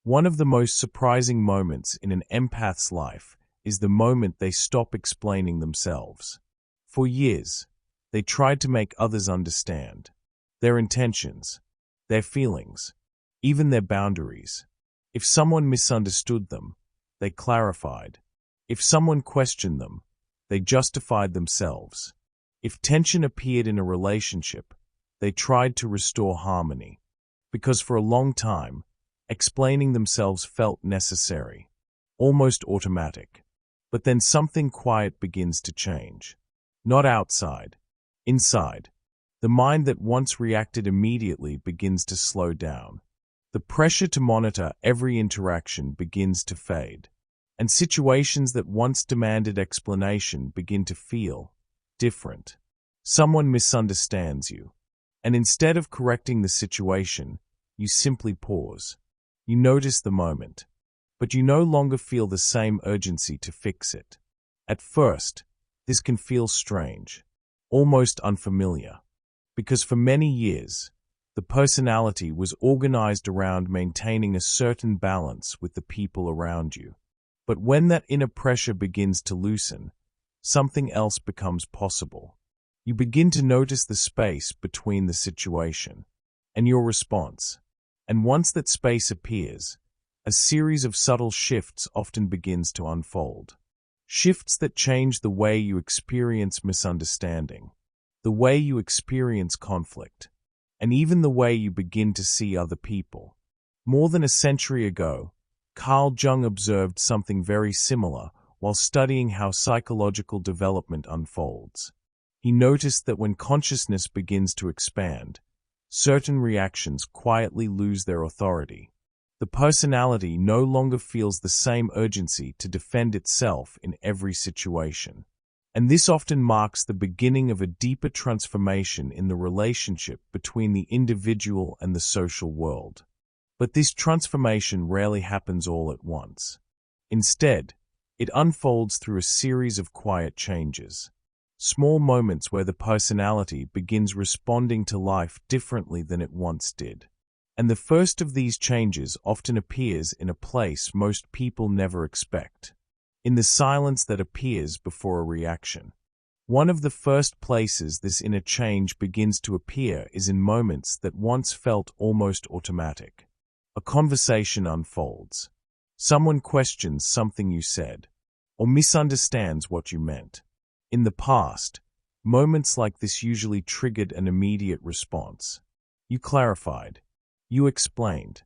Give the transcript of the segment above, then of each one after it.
One of the most surprising moments in an empath's life is the moment they stop explaining themselves. For years, they tried to make others understand their intentions, their feelings, even their boundaries. If someone misunderstood them, they clarified. If someone questioned them, they justified themselves. If tension appeared in a relationship, they tried to restore harmony. Because for a long time, explaining themselves felt necessary, almost automatic. But then something quiet begins to change. Not outside, inside. The mind that once reacted immediately begins to slow down. The pressure to monitor every interaction begins to fade. And situations that once demanded explanation begin to feel different. Someone misunderstands you. And instead of correcting the situation, you simply pause. You notice the moment, but you no longer feel the same urgency to fix it. At first, this can feel strange, almost unfamiliar, because for many years, the personality was organized around maintaining a certain balance with the people around you. But when that inner pressure begins to loosen, something else becomes possible. You begin to notice the space between the situation and your response. And once that space appears, a series of subtle shifts often begins to unfold. Shifts that change the way you experience misunderstanding, the way you experience conflict, and even the way you begin to see other people. More than a century ago, Carl Jung observed something very similar while studying how psychological development unfolds. He noticed that when consciousness begins to expand, certain reactions quietly lose their authority. The personality no longer feels the same urgency to defend itself in every situation. And this often marks the beginning of a deeper transformation in the relationship between the individual and the social world. But this transformation rarely happens all at once. Instead, it unfolds through a series of quiet changes. Small moments where the personality begins responding to life differently than it once did. And the first of these changes often appears in a place most people never expect. In the silence that appears before a reaction. One of the first places this inner change begins to appear is in moments that once felt almost automatic. A conversation unfolds. Someone questions something you said, or misunderstands what you meant. In the past, moments like this usually triggered an immediate response. You clarified. You explained.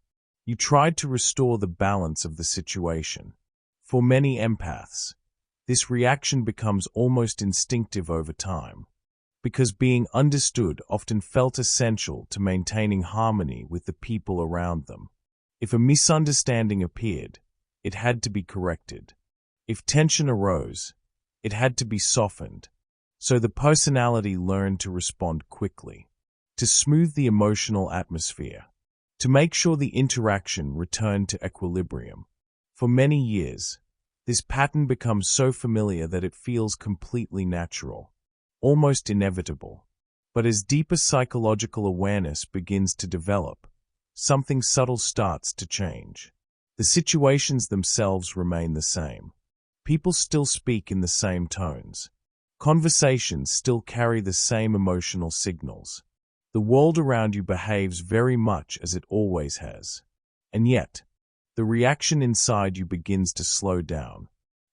You tried to restore the balance of the situation. For many empaths, this reaction becomes almost instinctive over time, because being understood often felt essential to maintaining harmony with the people around them. If a misunderstanding appeared, it had to be corrected. If tension arose, it had to be softened, so the personality learned to respond quickly, to smooth the emotional atmosphere, to make sure the interaction returned to equilibrium. For many years, this pattern becomes so familiar that it feels completely natural, almost inevitable. But as deeper psychological awareness begins to develop, something subtle starts to change. The situations themselves remain the same. People still speak in the same tones. Conversations still carry the same emotional signals. The world around you behaves very much as it always has. And yet, the reaction inside you begins to slow down.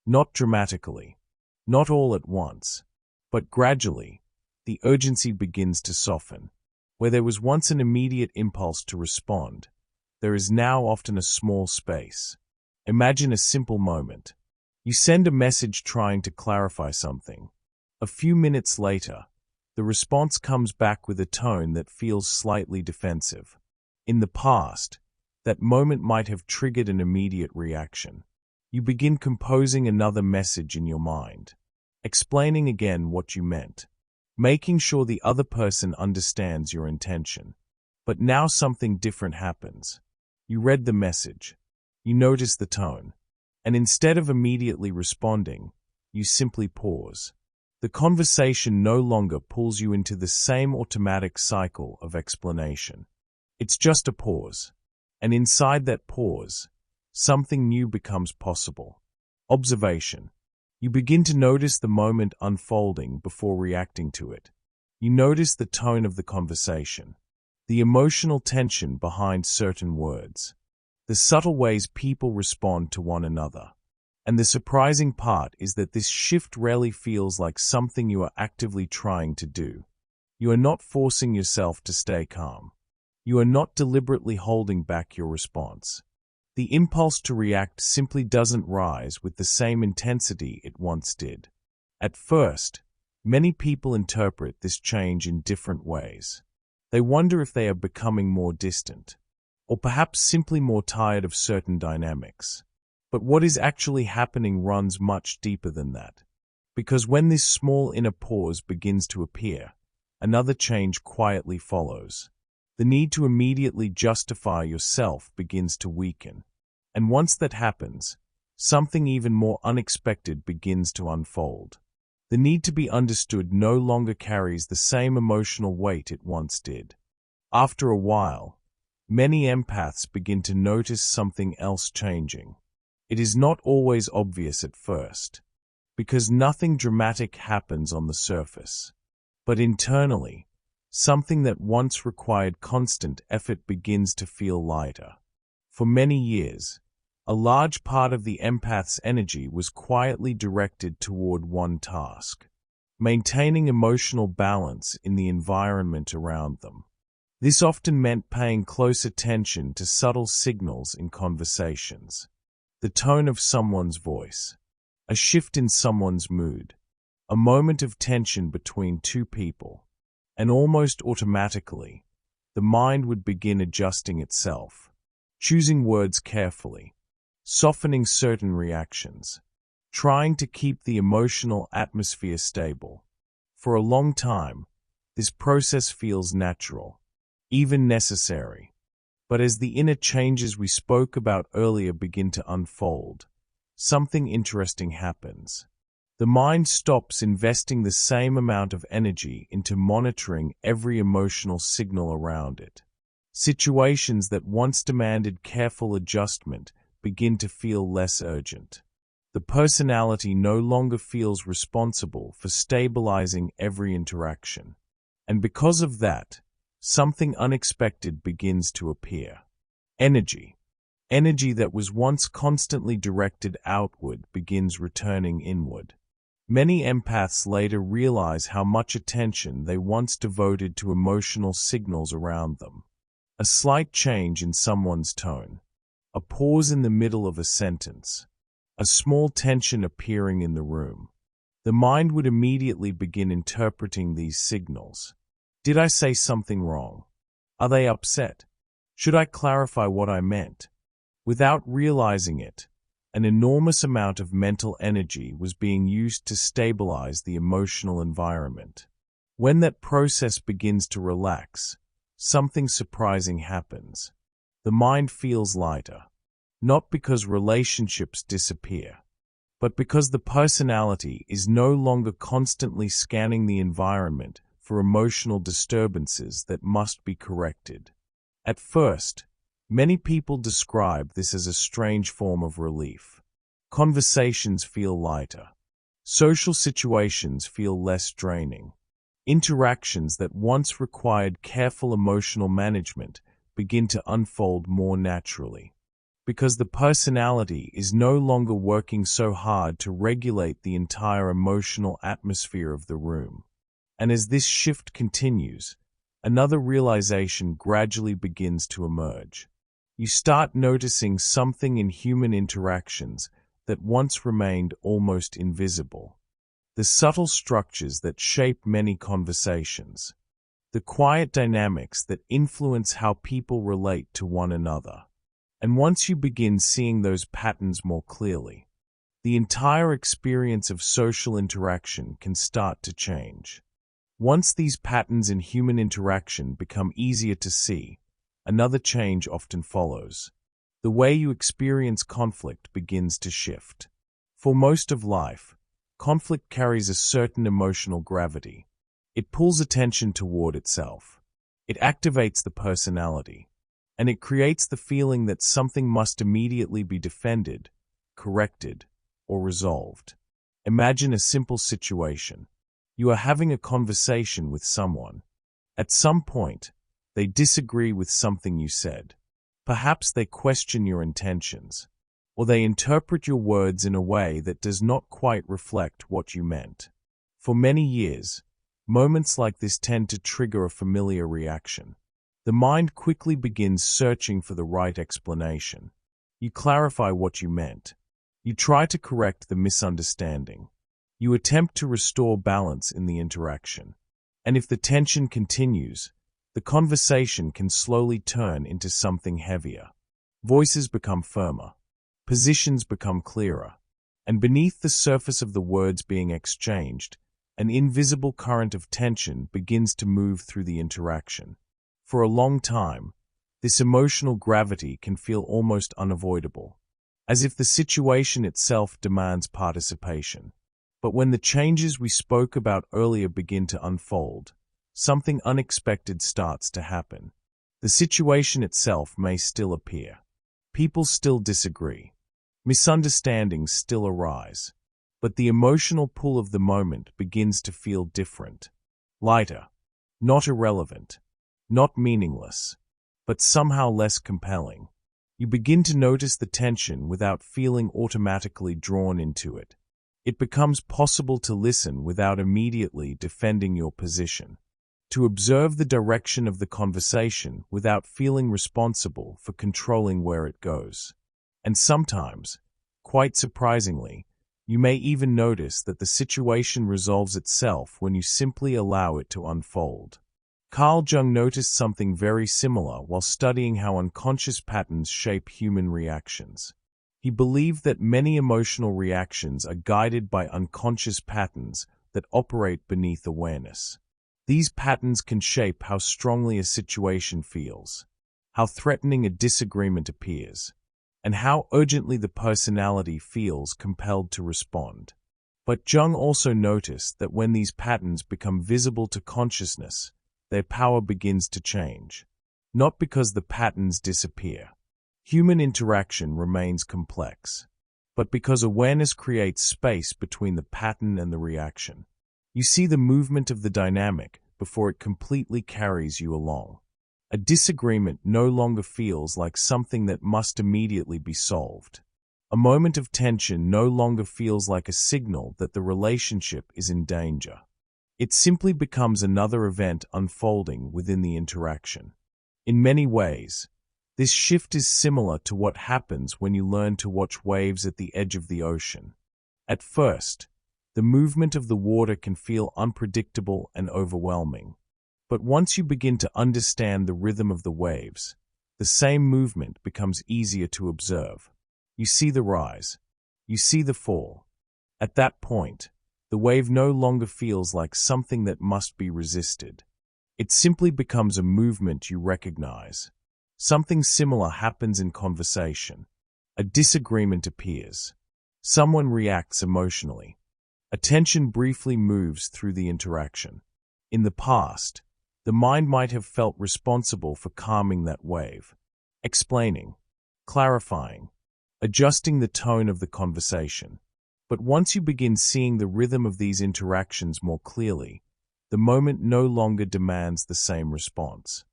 Not dramatically, not all at once, but gradually, the urgency begins to soften. Where there was once an immediate impulse to respond, there is now often a small space. Imagine a simple moment. You send a message trying to clarify something. A few minutes later, the response comes back with a tone that feels slightly defensive. In the past, that moment might have triggered an immediate reaction. You begin composing another message in your mind, explaining again what you meant, making sure the other person understands your intention. But now something different happens. You read the message. You notice the tone. And instead of immediately responding, you simply pause. The conversation no longer pulls you into the same automatic cycle of explanation. It's just a pause. And inside that pause, something new becomes possible. Observation. You begin to notice the moment unfolding before reacting to it. You notice the tone of the conversation, the emotional tension behind certain words, the subtle ways people respond to one another. And the surprising part is that this shift rarely feels like something you are actively trying to do. You are not forcing yourself to stay calm. You are not deliberately holding back your response. The impulse to react simply doesn't rise with the same intensity it once did. At first, many people interpret this change in different ways. They wonder if they are becoming more distant, or perhaps simply more tired of certain dynamics. But what is actually happening runs much deeper than that. Because when this small inner pause begins to appear, another change quietly follows. The need to immediately justify yourself begins to weaken. And once that happens, something even more unexpected begins to unfold. The need to be understood no longer carries the same emotional weight it once did. After a while, many empaths begin to notice something else changing. It is not always obvious at first, because nothing dramatic happens on the surface. But internally, something that once required constant effort begins to feel lighter. For many years, a large part of the empath's energy was quietly directed toward one task: maintaining emotional balance in the environment around them. This often meant paying close attention to subtle signals in conversations. The tone of someone's voice, a shift in someone's mood, a moment of tension between two people, and almost automatically, the mind would begin adjusting itself, choosing words carefully, softening certain reactions, trying to keep the emotional atmosphere stable. For a long time, this process feels natural, even necessary. But as the inner changes we spoke about earlier begin to unfold, something interesting happens. The mind stops investing the same amount of energy into monitoring every emotional signal around it. Situations that once demanded careful adjustment begin to feel less urgent. The personality no longer feels responsible for stabilizing every interaction. And because of that, something unexpected begins to appear. Energy. Energy that was once constantly directed outward begins returning inward. Many empaths later realize how much attention they once devoted to emotional signals around them. A slight change in someone's tone, a pause in the middle of a sentence, a small tension appearing in the room. The mind would immediately begin interpreting these signals. Did I say something wrong? Are they upset? Should I clarify what I meant? Without realizing it, an enormous amount of mental energy was being used to stabilize the emotional environment. When that process begins to relax, something surprising happens. The mind feels lighter, not because relationships disappear, but because the personality is no longer constantly scanning the environment for emotional disturbances that must be corrected. At first, many people describe this as a strange form of relief. Conversations feel lighter. Social situations feel less draining. Interactions that once required careful emotional management begin to unfold more naturally. Because the personality is no longer working so hard to regulate the entire emotional atmosphere of the room. And as this shift continues, another realization gradually begins to emerge. You start noticing something in human interactions that once remained almost invisible. The subtle structures that shape many conversations. The quiet dynamics that influence how people relate to one another. And once you begin seeing those patterns more clearly, the entire experience of social interaction can start to change. Once these patterns in human interaction become easier to see, another change often follows. The way you experience conflict begins to shift. For most of life, conflict carries a certain emotional gravity. It pulls attention toward itself. It activates the personality. and it creates the feeling that something must immediately be defended, corrected, or resolved. Imagine a simple situation. You are having a conversation with someone. At some point, they disagree with something you said. Perhaps they question your intentions, or they interpret your words in a way that does not quite reflect what you meant. For many years, moments like this tend to trigger a familiar reaction. The mind quickly begins searching for the right explanation. You clarify what you meant. You try to correct the misunderstanding. You attempt to restore balance in the interaction. And if the tension continues, the conversation can slowly turn into something heavier. Voices become firmer. Positions become clearer. And beneath the surface of the words being exchanged, an invisible current of tension begins to move through the interaction. For a long time, this emotional gravity can feel almost unavoidable, as if the situation itself demands participation. But when the changes we spoke about earlier begin to unfold, something unexpected starts to happen. The situation itself may still appear. People still disagree. Misunderstandings still arise. But the emotional pull of the moment begins to feel different. Lighter. Not irrelevant. Not meaningless. But somehow less compelling. You begin to notice the tension without feeling automatically drawn into it. It becomes possible to listen without immediately defending your position. To observe the direction of the conversation without feeling responsible for controlling where it goes. And sometimes, quite surprisingly, you may even notice that the situation resolves itself when you simply allow it to unfold. Carl Jung noticed something very similar while studying how unconscious patterns shape human reactions. He believed that many emotional reactions are guided by unconscious patterns that operate beneath awareness. These patterns can shape how strongly a situation feels, how threatening a disagreement appears, and how urgently the personality feels compelled to respond. But Jung also noticed that when these patterns become visible to consciousness, their power begins to change. Not because the patterns disappear. Human interaction remains complex, but because awareness creates space between the pattern and the reaction. You see the movement of the dynamic before it completely carries you along. A disagreement no longer feels like something that must immediately be solved. A moment of tension no longer feels like a signal that the relationship is in danger. It simply becomes another event unfolding within the interaction. In many ways, this shift is similar to what happens when you learn to watch waves at the edge of the ocean. At first, the movement of the water can feel unpredictable and overwhelming. But once you begin to understand the rhythm of the waves, the same movement becomes easier to observe. You see the rise. You see the fall. At that point, the wave no longer feels like something that must be resisted. It simply becomes a movement you recognize. Something similar happens in conversation. A disagreement appears. Someone reacts emotionally. A tension briefly moves through the interaction. In the past, the mind might have felt responsible for calming that wave, explaining, clarifying, adjusting the tone of the conversation. But once you begin seeing the rhythm of these interactions more clearly, the moment no longer demands the same response.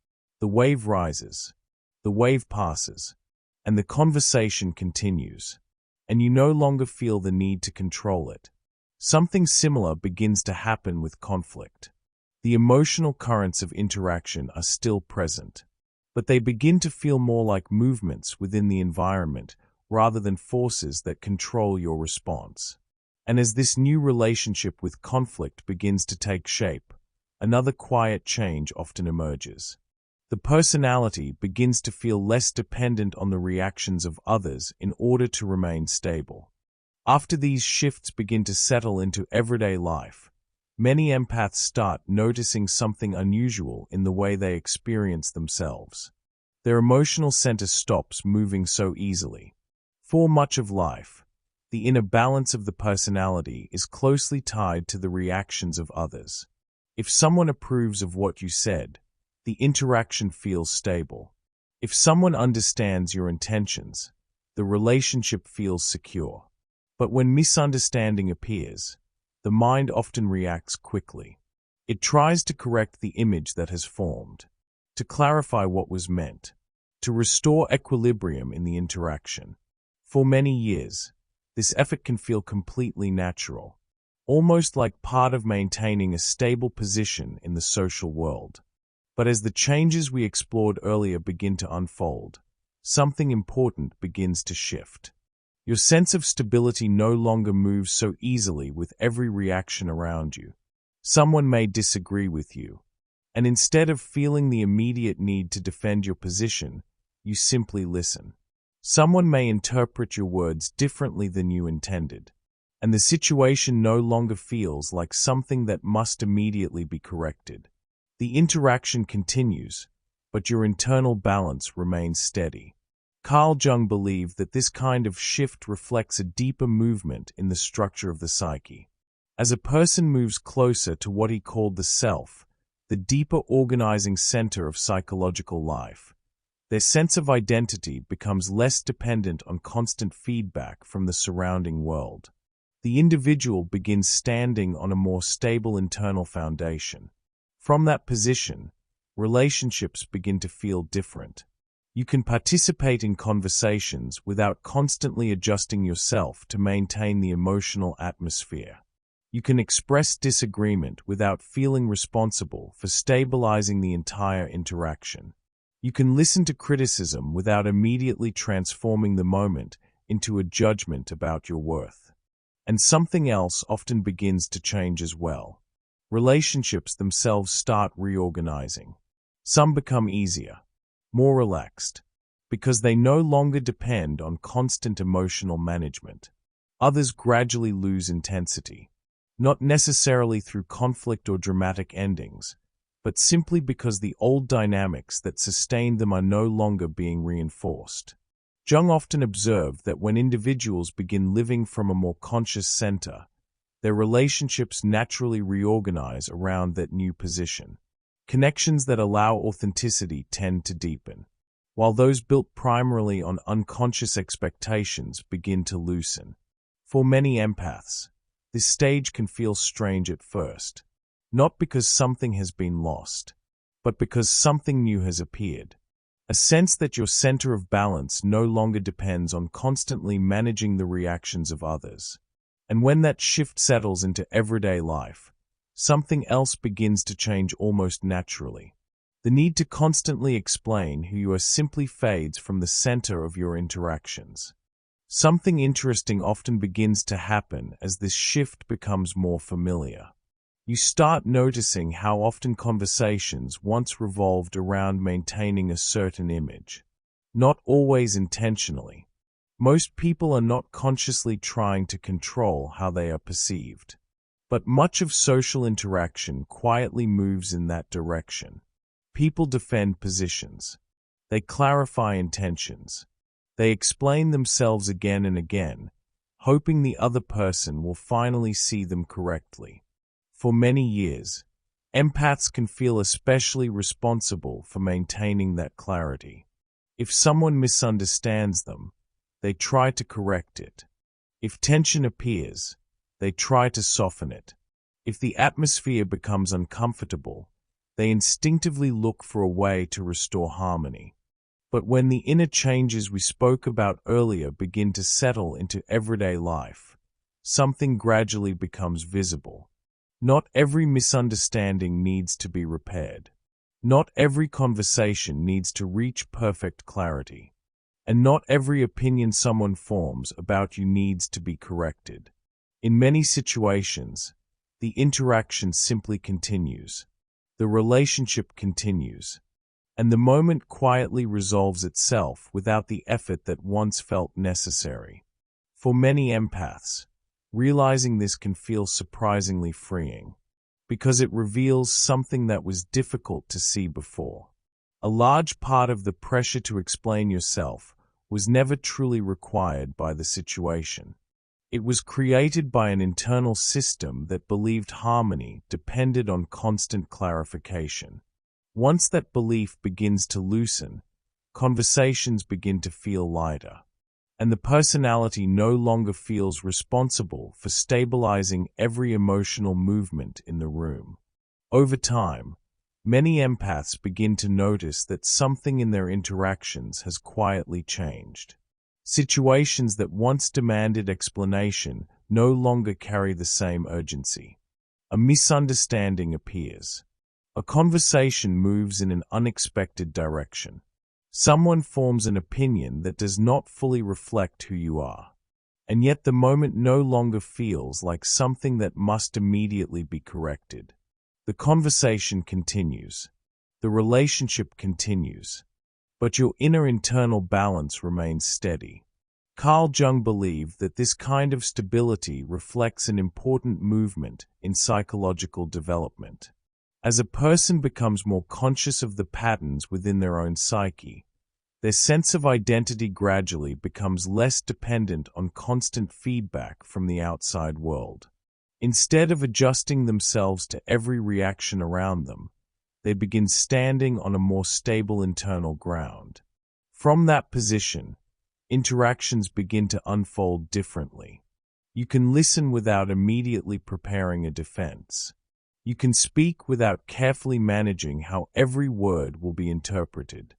The wave rises, the wave passes, and the conversation continues, and you no longer feel the need to control it. Something similar begins to happen with conflict. The emotional currents of interaction are still present, but they begin to feel more like movements within the environment rather than forces that control your response. And as this new relationship with conflict begins to take shape, another quiet change often emerges. The personality begins to feel less dependent on the reactions of others in order to remain stable. After these shifts begin to settle into everyday life, many empaths start noticing something unusual in the way they experience themselves. Their emotional center stops moving so easily. For much of life, the inner balance of the personality is closely tied to the reactions of others. If someone approves of what you said, the interaction feels stable. If someone understands your intentions, the relationship feels secure. But when misunderstanding appears, the mind often reacts quickly. It tries to correct the image that has formed, to clarify what was meant, to restore equilibrium in the interaction. For many years, this effort can feel completely natural, almost like part of maintaining a stable position in the social world. But as the changes we explored earlier begin to unfold, something important begins to shift. Your sense of stability no longer moves so easily with every reaction around you. Someone may disagree with you, and instead of feeling the immediate need to defend your position, you simply listen. Someone may interpret your words differently than you intended, and the situation no longer feels like something that must immediately be corrected. The interaction continues, but your internal balance remains steady. Carl Jung believed that this kind of shift reflects a deeper movement in the structure of the psyche. As a person moves closer to what he called the self, the deeper organizing center of psychological life, their sense of identity becomes less dependent on constant feedback from the surrounding world. The individual begins standing on a more stable internal foundation. From that position, relationships begin to feel different. You can participate in conversations without constantly adjusting yourself to maintain the emotional atmosphere. You can express disagreement without feeling responsible for stabilizing the entire interaction. You can listen to criticism without immediately transforming the moment into a judgment about your worth. And something else often begins to change as well. Relationships themselves start reorganizing. Some become easier, more relaxed, because they no longer depend on constant emotional management. Others gradually lose intensity, not necessarily through conflict or dramatic endings, but simply because the old dynamics that sustained them are no longer being reinforced. Jung often observed that when individuals begin living from a more conscious center, their relationships naturally reorganize around that new position. Connections that allow authenticity tend to deepen, while those built primarily on unconscious expectations begin to loosen. For many empaths, this stage can feel strange at first, not because something has been lost, but because something new has appeared. A sense that your center of balance no longer depends on constantly managing the reactions of others. And when that shift settles into everyday life, something else begins to change almost naturally. The need to constantly explain who you are simply fades from the center of your interactions. Something interesting often begins to happen as this shift becomes more familiar. You start noticing how often conversations once revolved around maintaining a certain image. Not always intentionally. Most people are not consciously trying to control how they are perceived. But much of social interaction quietly moves in that direction. People defend positions. They clarify intentions. They explain themselves again and again, hoping the other person will finally see them correctly. For many years, empaths can feel especially responsible for maintaining that clarity. If someone misunderstands them, they try to correct it. If tension appears, they try to soften it. If the atmosphere becomes uncomfortable, they instinctively look for a way to restore harmony. But when the inner changes we spoke about earlier begin to settle into everyday life, something gradually becomes visible. Not every misunderstanding needs to be repaired. Not every conversation needs to reach perfect clarity. And not every opinion someone forms about you needs to be corrected. In many situations, the interaction simply continues. The relationship continues. And the moment quietly resolves itself without the effort that once felt necessary. For many empaths, realizing this can feel surprisingly freeing, because it reveals something that was difficult to see before. A large part of the pressure to explain yourself was never truly required by the situation. It was created by an internal system that believed harmony depended on constant clarification. Once that belief begins to loosen, conversations begin to feel lighter, and the personality no longer feels responsible for stabilizing every emotional movement in the room. Over time, many empaths begin to notice that something in their interactions has quietly changed. Situations that once demanded explanation no longer carry the same urgency. A misunderstanding appears. A conversation moves in an unexpected direction. Someone forms an opinion that does not fully reflect who you are. And yet the moment no longer feels like something that must immediately be corrected. The conversation continues. The relationship continues. But your inner internal balance remains steady. Carl Jung believed that this kind of stability reflects an important movement in psychological development. As a person becomes more conscious of the patterns within their own psyche, their sense of identity gradually becomes less dependent on constant feedback from the outside world. Instead of adjusting themselves to every reaction around them, they begin standing on a more stable internal ground. From that position, interactions begin to unfold differently. You can listen without immediately preparing a defense. You can speak without carefully managing how every word will be interpreted.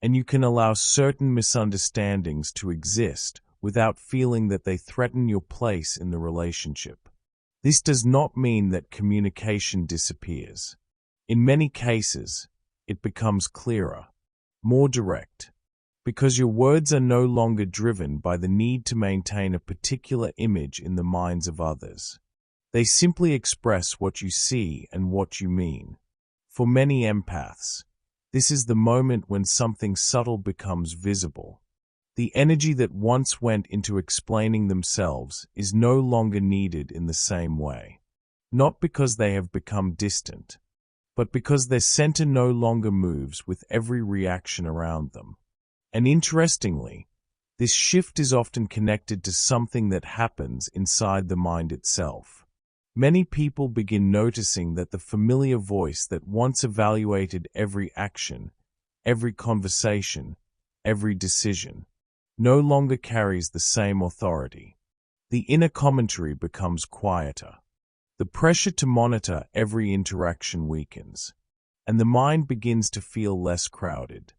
And you can allow certain misunderstandings to exist without feeling that they threaten your place in the relationship. This does not mean that communication disappears. In many cases, it becomes clearer, more direct, because your words are no longer driven by the need to maintain a particular image in the minds of others. They simply express what you see and what you mean. For many empaths, this is the moment when something subtle becomes visible. The energy that once went into explaining themselves is no longer needed in the same way. Not because they have become distant, but because their center no longer moves with every reaction around them. And interestingly, this shift is often connected to something that happens inside the mind itself. Many people begin noticing that the familiar voice that once evaluated every action, every conversation, every decision, no longer carries the same authority. The inner commentary becomes quieter. The pressure to monitor every interaction weakens, and the mind begins to feel less crowded.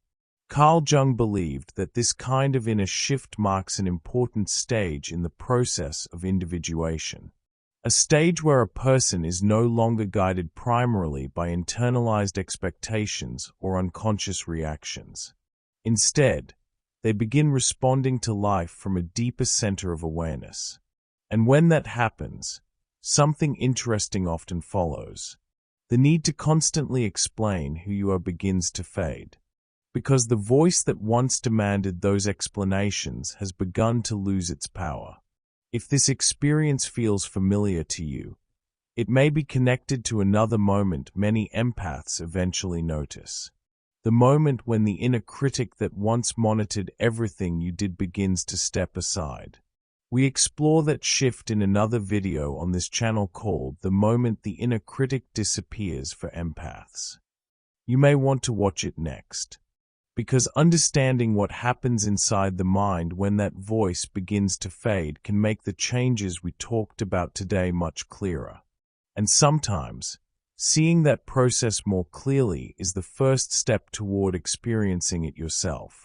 Carl Jung believed that this kind of inner shift marks an important stage in the process of individuation. A stage where a person is no longer guided primarily by internalized expectations or unconscious reactions. Instead, they begin responding to life from a deeper center of awareness. And when that happens, something interesting often follows. The need to constantly explain who you are begins to fade, because the voice that once demanded those explanations has begun to lose its power. If this experience feels familiar to you, it may be connected to another moment many empaths eventually notice. The moment when the inner critic that once monitored everything you did begins to step aside. We explore that shift in another video on this channel called The Moment the Inner Critic Disappears for Empaths. You may want to watch it next, because understanding what happens inside the mind when that voice begins to fade can make the changes we talked about today much clearer. And sometimes, seeing that process more clearly is the first step toward experiencing it yourself.